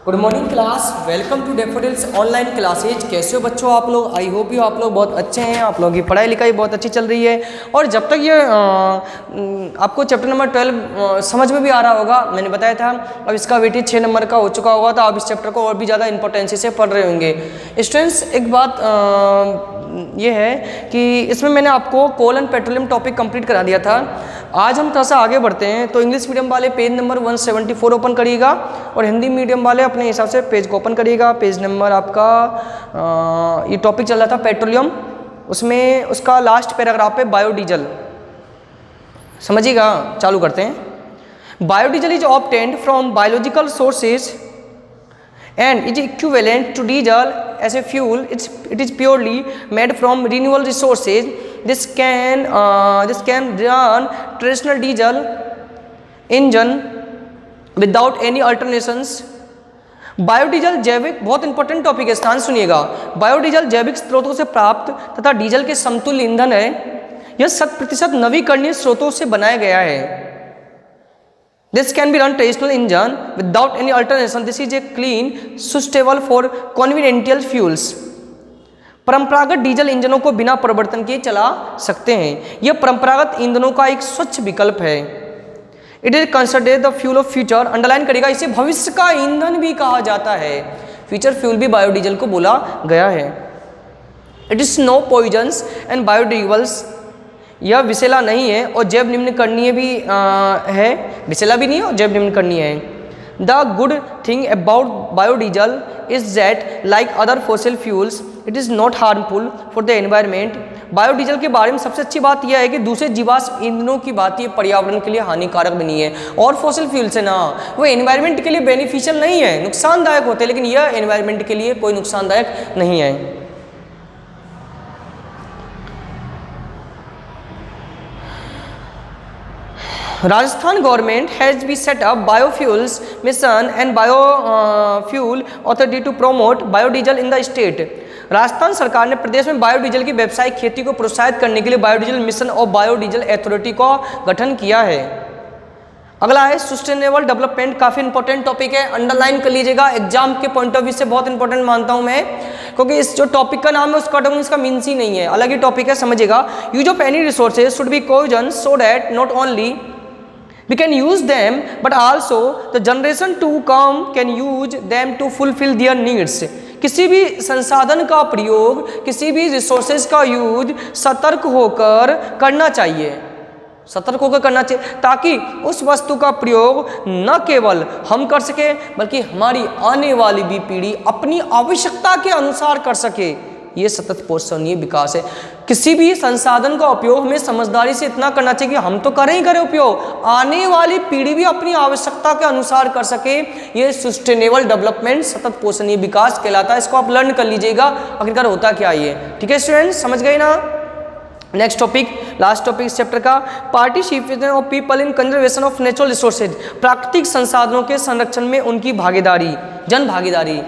Good morning class, welcome to Daffodils online classes. कैसे हो बच्चों आप लोग? आई होप यू आप लोग बहुत अच्छे हैं, आप लोगों की पढ़ाई लिखाई बहुत अच्छी चल रही है। और जब तक ये आपको चैप्टर नंबर 12 समझ में भी आ रहा होगा, मैंने बताया था अब इसका वेटेज 6 नंबर का हो चुका होगा, तो आप इस चैप्टर को और भी ज़्यादा इंपॉर्टेंसी से पढ़ रहे होंगे। स्टूडेंट्स, एक बात ये है कि इसमें मैंने आपको कोल एंड पेट्रोलियम टॉपिक कंप्लीट करा दिया था। आज हम थोड़ा सा आगे बढ़ते हैं, तो इंग्लिश मीडियम वाले पेज नंबर 174 ओपन करिएगा और हिंदी मीडियम वाले अपने हिसाब से पेज को ओपन करिएगा। पेज नंबर आपका ये टॉपिक चल रहा था पेट्रोलियम, उसमें उसका लास्ट पैराग्राफ है बायोडीजल। समझिएगा, चालू करते हैं। Biodiesel is obtained from biological sources and is equivalent to diesel as a fuel. It is purely made from renewable resources. This can run traditional diesel engine without any alterations. Biodiesel जैविक, बहुत important topic है, स्थान सुनिएगा। Biodiesel जैविक स्रोतों से प्राप्त तथा डीजल के समतुल्य ईंधन है। यह 100% नवीकरणीय स्रोतों से बनाया गया है। This can be run traditional engine without any alternation. This is a clean, suitable for conventional fuels. परंपरागत डीजल इंजनों को बिना परिवर्तन किए चला सकते हैं। यह परंपरागत ईंधनों का एक स्वच्छ विकल्प है। It is considered the fuel of future. Underline करेगा, इसे भविष्य का ईंधन भी कहा जाता है। फ्यूचर फ्यूल भी बायोडीजल को बोला गया है। It is no poisons and biodegradable. यह विषैला नहीं है और जैव निम्न करनीय भी है। विषैला भी नहीं है और जैव निम्न करनीय है। The good thing about biodiesel is that like other fossil fuels it is not harmful for the environment. Biodiesel के बारे में सबसे अच्छी बात यह है कि दूसरे जीवाश्म ईंधनों की बात ये पर्यावरण के लिए हानिकारक भी नहीं है। और फॉसिल फ्यूल्स है ना, वो एनवायरनमेंट के लिए बेनिफिशियल नहीं है, नुकसानदायक होते हैं, लेकिन यह एनवायरनमेंट के लिए कोई नुकसानदायक नहीं है। Rajasthan government has been set up biofuels mission and biofuel authority to promote biodiesel in the state. Rajasthan सरकार ने प्रदेश में बायोडीजल की व्यावसायिक खेती को प्रोत्साहित करने के लिए बायोडीजल मिशन और बायोडीजल अथॉरिटी का गठन किया है। अगला है सस्टेनेबल डेवलपमेंट, काफ़ी इंपॉर्टेंट टॉपिक है, अंडरलाइन कर लीजिएगा। एग्जाम के पॉइंट ऑफ व्यू से बहुत इंपॉर्टेंट मानता हूं मैं, क्योंकि इस जो टॉपिक का नाम है उसका इसका मीन्स ही नहीं है, अलग ही टॉपिक है, समझिएगा। Use of any resources should be cogen so that not only we can use them but also the generation to come can use them to fulfill their needs. किसी भी संसाधन का प्रयोग, किसी भी रिसोर्सेज का यूज सतर्क होकर करना चाहिए, सतर्क होकर करना चाहिए, ताकि उस वस्तु का प्रयोग न केवल हम कर सके बल्कि हमारी आने वाली भी पीढ़ी अपनी आवश्यकता के अनुसार कर सके। ये सतत पोषणीय विकास है। किसी भी संसाधन का उपयोग हमें समझदारी से इतना करना चाहिए कि हम तो करें ही करें उपयोग, आने वाली पीढ़ी भी अपनी आवश्यकता के अनुसार कर सके। ये सस्टेनेबल डेवलपमेंट, सतत पोषणीय विकास कहलाता है। इसको आप लर्न कर लीजिएगा आखिरकार होता क्या ये। ठीक है स्टूडेंट्स, समझ गए ना? नेक्स्ट टॉपिक, लास्ट टॉपिक इस चैप्टर का, participation of people in conservation of natural resources. प्राकृतिक संसाधनों के संरक्षण में उनकी भागीदारी, जन भागीदारी।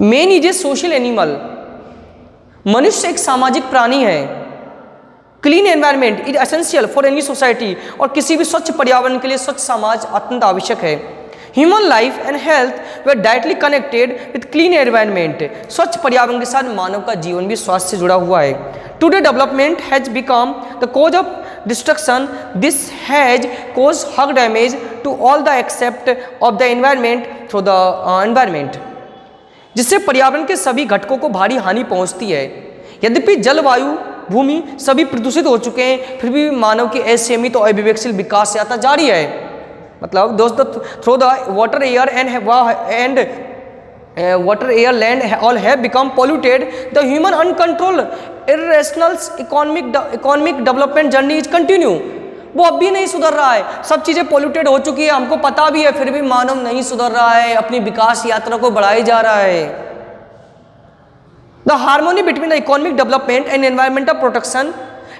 Man is a social animal, मनुष्य एक सामाजिक प्राणी है। Clean environment is essential for any society, और किसी भी स्वच्छ पर्यावरण के लिए स्वच्छ समाज अत्यंत आवश्यक है। Human life and health way directly connected with clean environment. स्वच्छ पर्यावरण के साथ मानव का जीवन भी स्वास्थ्य से जुड़ा हुआ है। Today development has become the cause of destruction. This has cause huge damage to all the except of the environment through the environment, जिससे पर्यावरण के सभी घटकों को भारी हानि पहुंचती है। यद्यपि जलवायु, भूमि सभी प्रदूषित हो चुके हैं, फिर भी मानव की असीमित और अविवेकशील विकास यात्रा जारी है। मतलब दोस्तों, through the water air and water air land all have become polluted, the human uncontrol irrational economic development journey is continue. वो अब भी नहीं सुधर रहा है, सब चीज़ें पोल्यूटेड हो चुकी है, हमको पता भी है, फिर भी मानव नहीं सुधर रहा है, अपनी विकास यात्रा को बढ़ाई जा रहा है। The harmony between the economic development and environmental protection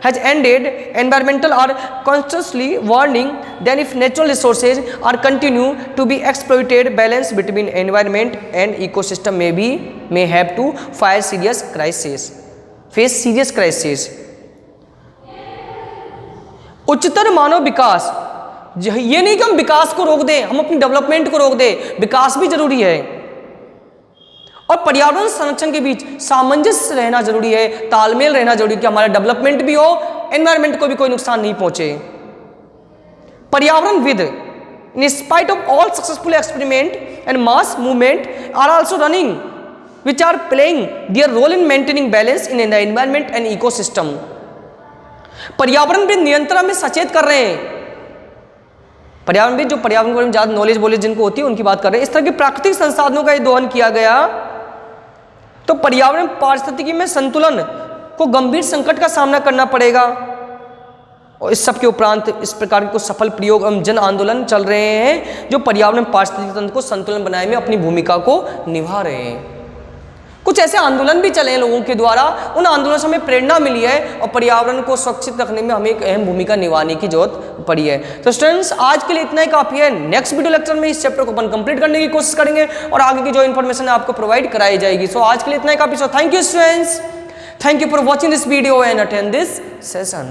has ended. Environmental are constantly warning then if natural resources are continue to be exploited, balance between environment and ecosystem may have to face serious crisis. उच्चतर मानव विकास ये नहीं कि हम विकास को रोक दें, हम अपनी डेवलपमेंट को रोक दें, विकास भी जरूरी है। और पर्यावरण संरक्षण के बीच सामंजस्य रहना जरूरी है, तालमेल रहना जरूरी है कि हमारा डेवलपमेंट भी हो, एनवायरमेंट को भी कोई नुकसान नहीं पहुंचे। पर्यावरणविद in spite of all successful experiment and mass movement are also running which are playing their role in maintaining balance in the environment and ecosystem। पर्यावरण भी नियंत्रण में सचेत कर रहे हैं। पर्यावरण भी जो पर्यावरण के बारे में ज्यादा नॉलेज बोले जिनको होती है उनकी बात कर रहे हैं। इस तरह के प्राकृतिक संसाधनों का दोहन किया गया तो पर्यावरण पारिस्थितिकी में संतुलन को गंभीर संकट का सामना करना पड़ेगा। और इस सब के उपरांत इस प्रकार के कुछ सफल प्रयोग एवं जन आंदोलन चल रहे हैं जो पर्यावरण पारिस्थितिकी तंत्र को संतुलन बनाने में अपनी भूमिका को निभा रहे हैं। कुछ ऐसे आंदोलन भी चले हैं लोगों के द्वारा, उन आंदोलनों से हमें प्रेरणा मिली है और पर्यावरण को सुरक्षित रखने में हमें एक अहम भूमिका निभाने की जरूरत पड़ी है। तो स्टूडेंट्स आज के लिए इतना ही काफी है। नेक्स्ट वीडियो लेक्चर में इस चैप्टर को अपन कंप्लीट करने की कोशिश करेंगे और आगे की जो इन्फॉर्मेशन है आपको प्रोवाइड कराई जाएगी। सो आज के लिए इतना ही काफी। So thank you students, thank you for watching this video and attend this session.